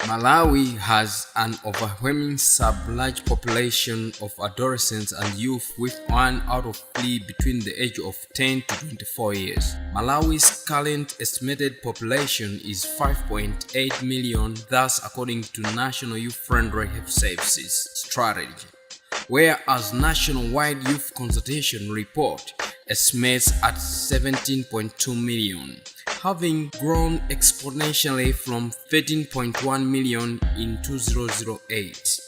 Malawi has an overwhelming sub-large population of adolescents and youth, with 1 out of 3 between the age of 10 to 24 years. Malawi's current estimated population is 5.8 million, thus according to National Youth-Friendly Health Services strategy, whereas nationwide youth consultation report estimates at 17.2 million. Having grown exponentially from 13.1 million in 2008.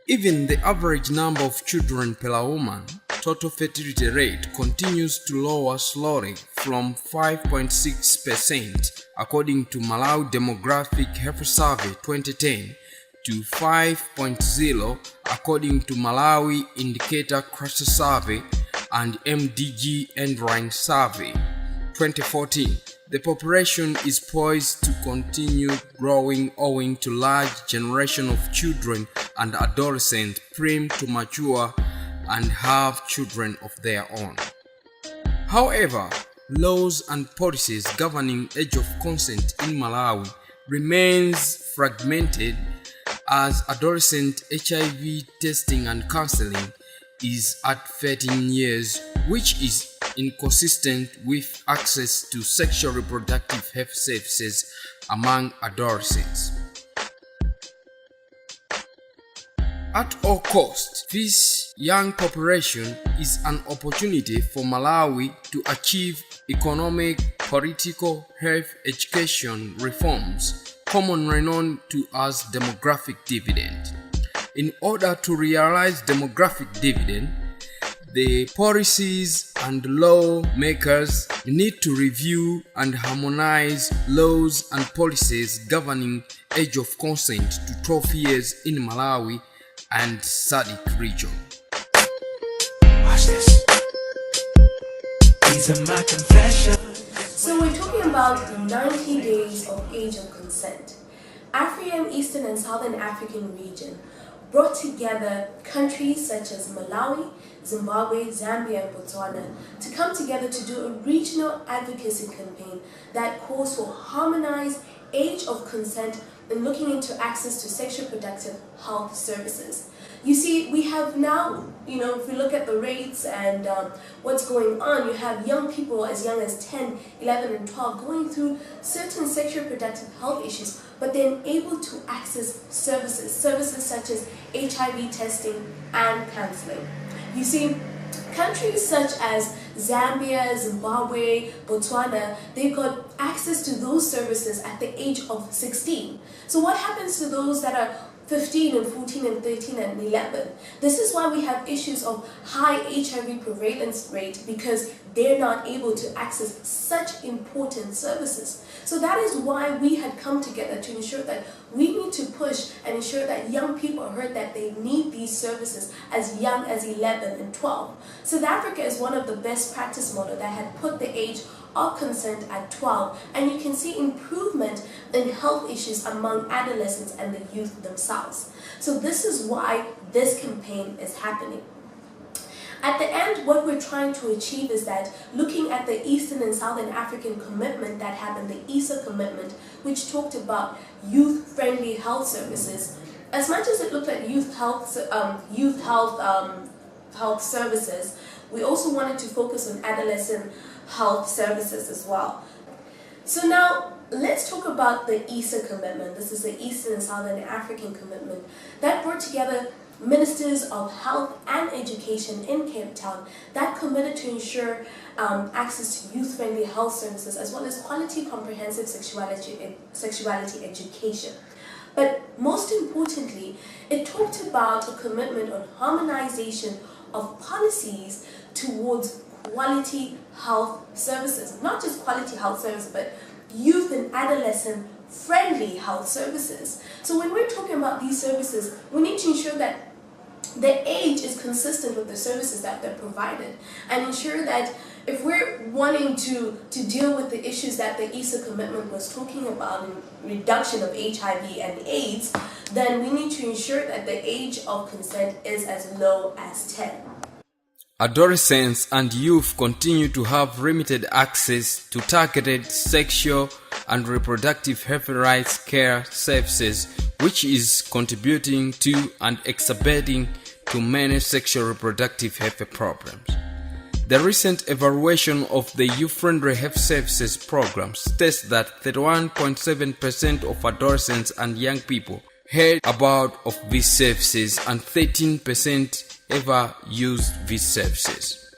Even the average number of children per woman, total fertility rate, continues to lower slowly from 5.6% according to Malawi Demographic Health Survey 2010 to 5.0% according to Malawi Indicator Cluster Survey and MDG Endline Survey 2014. The population is poised to continue growing owing to large generation of children and adolescents primed to mature and have children of their own. However, laws and policies governing age of consent in Malawi remains fragmented, as adolescent HIV testing and counselling is at 13 years, which is inconsistent with access to sexual reproductive health services among adolescents. At all costs, this young population is an opportunity for Malawi to achieve economic, political, health, education reforms, commonly known to as demographic dividend. In order to realize demographic dividend, the policies and lawmakers need to review and harmonize laws and policies governing age of consent to 12 years in Malawi and SADC region. Watch this. These are my confessions. So we're talking about 90 days of age of consent. African, Eastern and Southern African region brought together countries such as Malawi, Zimbabwe, Zambia and Botswana to come together to do a regional advocacy campaign that calls for harmonized age of consent and looking into access to sexual reproductive health services. You see, we have now, if we look at the rates and what's going on, you have young people as young as 10, 11 and 12 going through certain sexual reproductive health issues, but they're able to access services such as HIV testing and counselling. You see, countries such as Zambia, Zimbabwe, Botswana, they've got access to those services at the age of 16. So what happens to those that are 15 and 14 and 13 and 11? This is why we have issues of high HIV prevalence rate, because they're not able to access such important services. So that is why we had come together to ensure that we need to push and ensure that young people are heard that they need these services as young as 11 and 12. South Africa is one of the best practice models that had put the age of consent at 12, and you can see improvement in health issues among adolescents and the youth themselves. So this is why this campaign is happening. At the end, what we're trying to achieve is that looking at the Eastern and Southern African commitment that happened, the ESA commitment, which talked about youth-friendly health services, as much as it looked at health services, we also wanted to focus on adolescent health services as well. So now, let's talk about the ESA commitment. This is the Eastern and Southern African commitment that brought together ministers of health and education in Cape Town that committed to ensure access to youth-friendly health services as well as quality comprehensive sexuality education. But most importantly, it talked about a commitment on harmonization of policies towards quality health services. Not just quality health services, but youth and adolescent friendly health services. So when we're talking about these services, we need to ensure that the age is consistent with the services that they're provided, and ensure that if we're wanting to deal with the issues that the ESA commitment was talking about in reduction of HIV and AIDS, then we need to ensure that the age of consent is as low as 10. Adolescents and youth continue to have limited access to targeted sexual and reproductive health rights care services, which is contributing to and exacerbating to many sexual reproductive health problems. The recent evaluation of the youth-friendly health services program states that 31.7% of adolescents and young people heard about of these services and 13% ever used these services.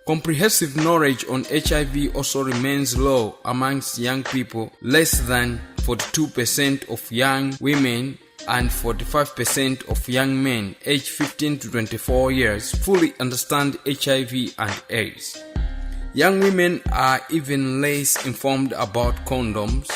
Comprehensive knowledge on HIV also remains low amongst young people. Less than 42% of young women and 45% of young men aged 15 to 24 years fully understand HIV and AIDS. Young women are even less informed about condoms.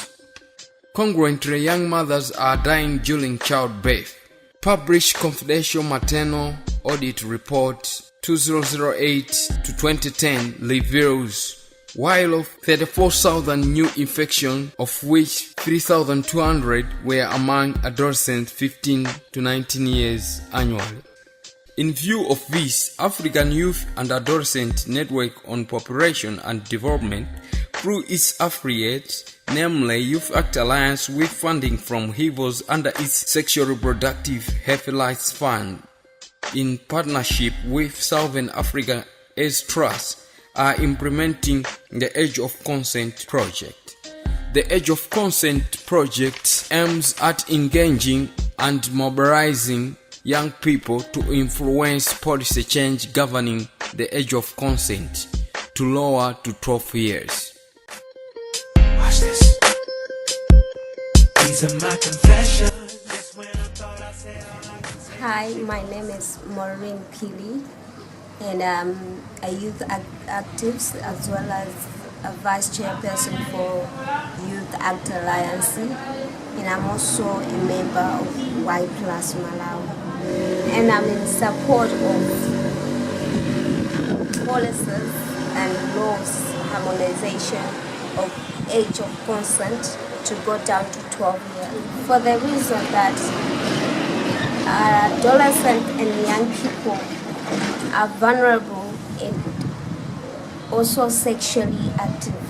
Congruently, young mothers are dying during childbirth. Published Confidential Maternal Audit Report 2008 to 2010 reveals while of 34,000 new infections, of which 3,200 were among adolescents 15 to 19 years annually. In view of this, African Youth and Adolescent Network on Population and Development, through its affiliates, namely Youth Act Alliance with funding from HIVOS under its Sexual Reproductive Health Rights Fund, in partnership with Southern Africa AIDS Trust, are implementing the Age of Consent project. The Age of Consent project aims at engaging and mobilizing young people to influence policy change governing the age of consent to lower to 12 years. Watch this. These are my confessions. Just when I thought I said all I could say. Hi, my name is Maureen Pili, and I'm a youth activist as well as a vice chairperson for Youth Act Alliance, and I'm also a member of Y Plus Malawi. And I'm in support of policies and laws harmonization of age of consent to go down to 12 years, for the reason that adolescents and young people are vulnerable and also sexually active.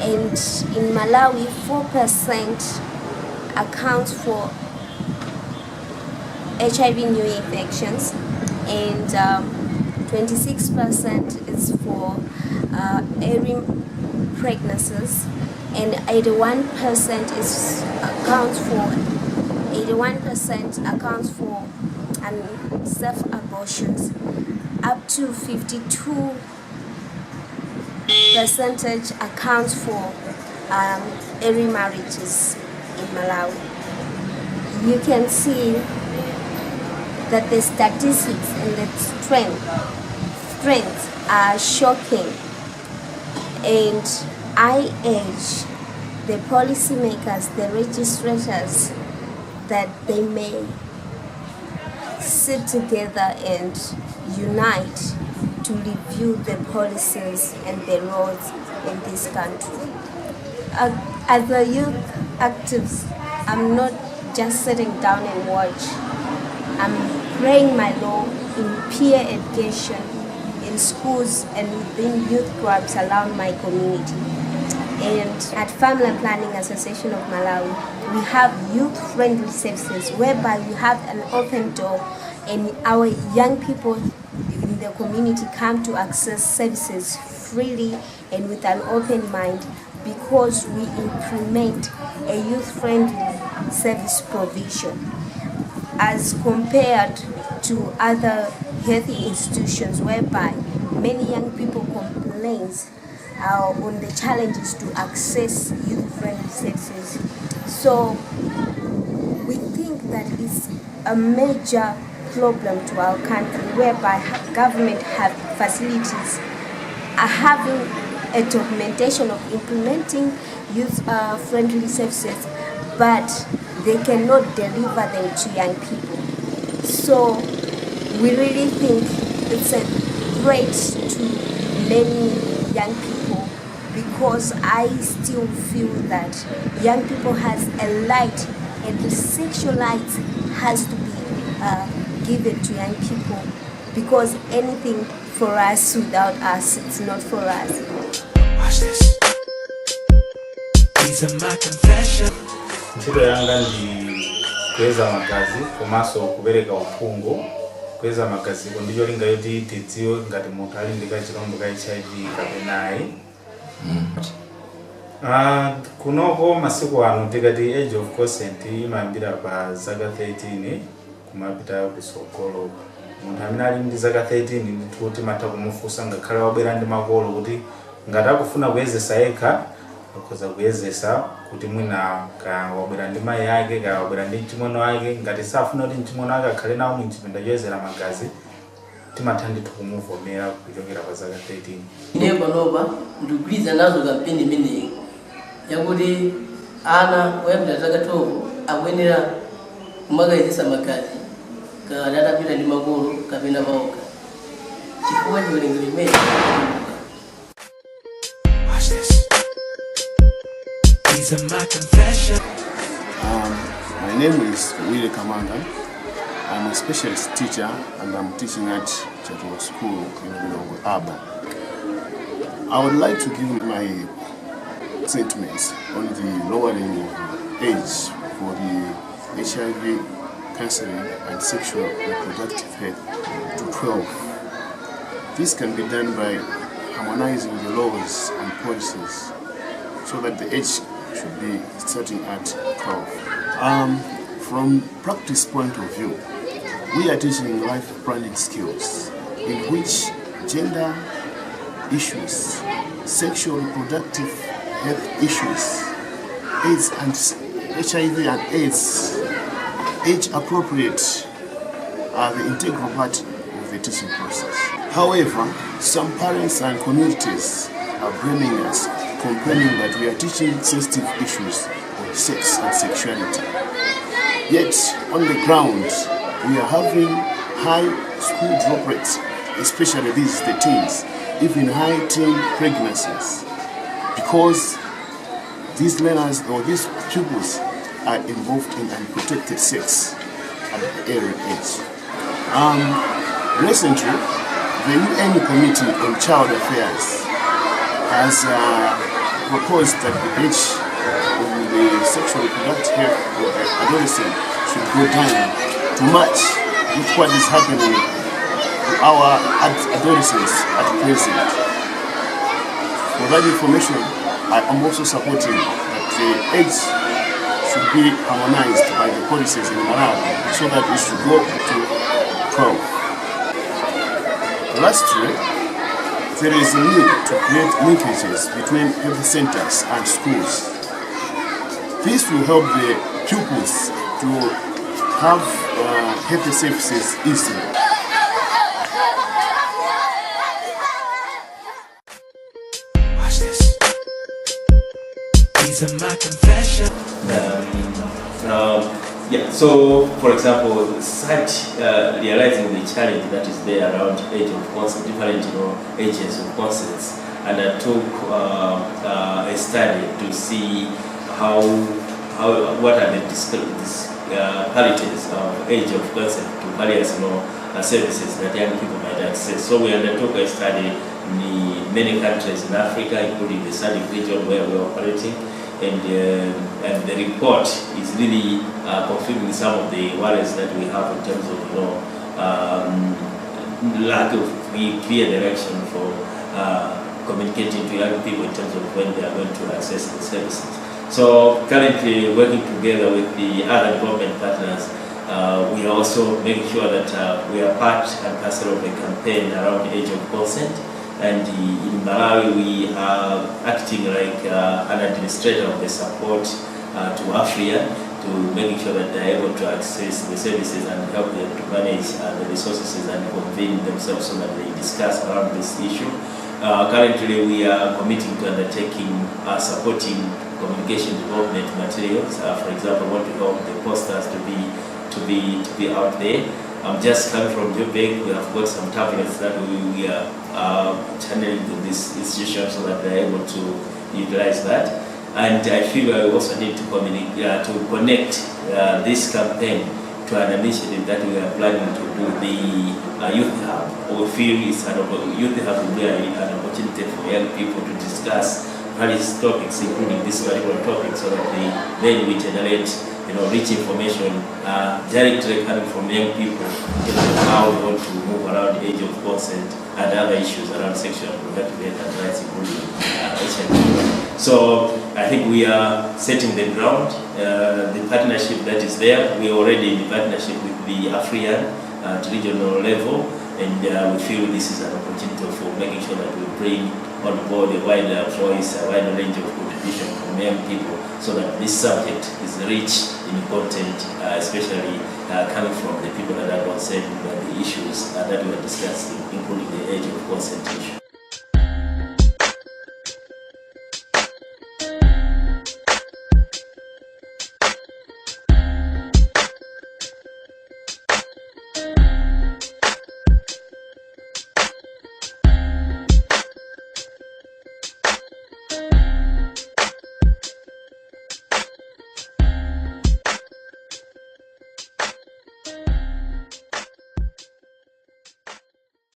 And in Malawi, 4% accounts for HIV new infections, and 26% is for early pregnancies, and 81% accounts for unsafe abortions. Up to 52% accounts for early marriages in Malawi. You can see that the statistics and the trends are shocking, and I urge the policymakers, the registrators, that they may sit together and unite to review the policies and the laws in this country. As a youth activist, I'm not just sitting down and watch. I'm playing my role in peer education in schools and within youth clubs around my community. And at Family Planning Association of Malawi, we have youth-friendly services whereby we have an open door and our young people in the community come to access services freely and with an open mind, because we implement a youth-friendly service provision as compared to other healthy institutions whereby many young people complain on the challenges to access youth-friendly services. So we think that it's a major problem to our country whereby government have facilities are having a documentation of implementing youth-friendly services, but they cannot deliver them to young people. So we really think it's a threat to many young people, because I still feel that young people has a light, and the sexual light has to be given to young people, because anything for us without us, it's not for us. Watch this. These are my confessions. Ntchito yanga ndi kuweza magazi komanso kupereka uphungu. Kuweza magazi ndicho linga yoti tidziwe ngati munthu ali ndi kachirombo ka HIV kapena ayi. Kunoko masiku ano tikati age of consent imayambira pa zaka 13 kumapita kusogolo. Munthu amene ali ndi zaka 13 ndithu timatha kumufunsa ngakhale wabwera ndi makolo kuti ngati akufuna kuyezesa yekha akhoza kuyezesa kuti mwina ka wabwera ndi mayi ake ka wabwera ndi mchimono wake ngati safuna kuti mchimono wake akhale nawo mu chipinda choyezera magazi timatha ndithu kumuvomera kuchokera pa zaka 13. Ine panopa ndikugwirizana nazo kampeni imeneyi yakuti ana oyambira zaka 12 akuyenera kumakayezesa magazi kana atapita ndi makolo kapena paokha chifukwa chiwerengero chimene. Watch this. These are my confessions. My name is Willie Kamanga. I'm a specialist teacher and I'm teaching at Chateau School in Bilongo Urban. I would like to give my sentiments on the lowering of age for the HIV counseling and sexual reproductive health to 12. This can be done by harmonizing the laws and policies so that the age should be starting at 12. From practice point of view, we are teaching life planning skills in which gender issues, sexual reproductive health issues, AIDS and HIV and AIDS, age appropriate, are the integral part of the teaching process. However, some parents and communities are blaming us, complaining that we are teaching sensitive issues of sex and sexuality. Yet, on the ground, we are having high school drop rates, especially these the teens, even high teen pregnancies, because these learners or these pupils are involved in unprotected sex at the early age. Recently, the UN Committee on Child Affairs has proposed that the age of the sexual reproductive health of the adolescent should go down to match with what is happening to our adolescents at present. For that information, I am also supporting that the age should be harmonized by the policies in Malawi so that it should go to 12. Lastly, there is a need to create linkages between health centers and schools. This will help the pupils to have health services easily. Watch this. These are my confessions. So for example, such realizing the challenge that is there around age of consent, different ages of consents, and I took a study to see what are the disparities of age of consent to various services that young people might access. So we undertook a study in many countries in Africa, including the SADC region where we are operating. And the report is really confirming some of the worries that we have in terms of lack of clear direction for communicating to young people in terms of when they are going to access the services. So currently working together with the other government partners, we are also making sure that we are part and parcel of a campaign around age of consent. And in Malawi, we are acting like an administrator of the support to Africa to making sure that they are able to access the services and help them to manage the resources and convene themselves so that they discuss around this issue. Currently, we are committing to undertaking supporting communication development materials. For example, we want to help the posters to be out there. I'm just coming from Joburg. We have got some tablets that we are channeling to this institution so that they're able to utilize that. And I feel I also need to to connect this campaign to an initiative that we are planning to do, the Youth Hub. We feel Youth Hub will be an opportunity for young people to discuss various topics, including this particular topic, so that then we generate rich information directly coming from young people in terms of how we want to move around the age of consent and other issues around sexual and reproductive health and rights, including HIV. So I think we are setting the ground. The partnership that is there, we are already in the partnership with the AFRIAN at regional level, and we feel this is an opportunity for making sure that we bring on board a wider voice, a wider range of contribution from young people, so that this subject is rich in content, especially coming from the people that are concerned by the issues that we are discussing, including the age of consent issue.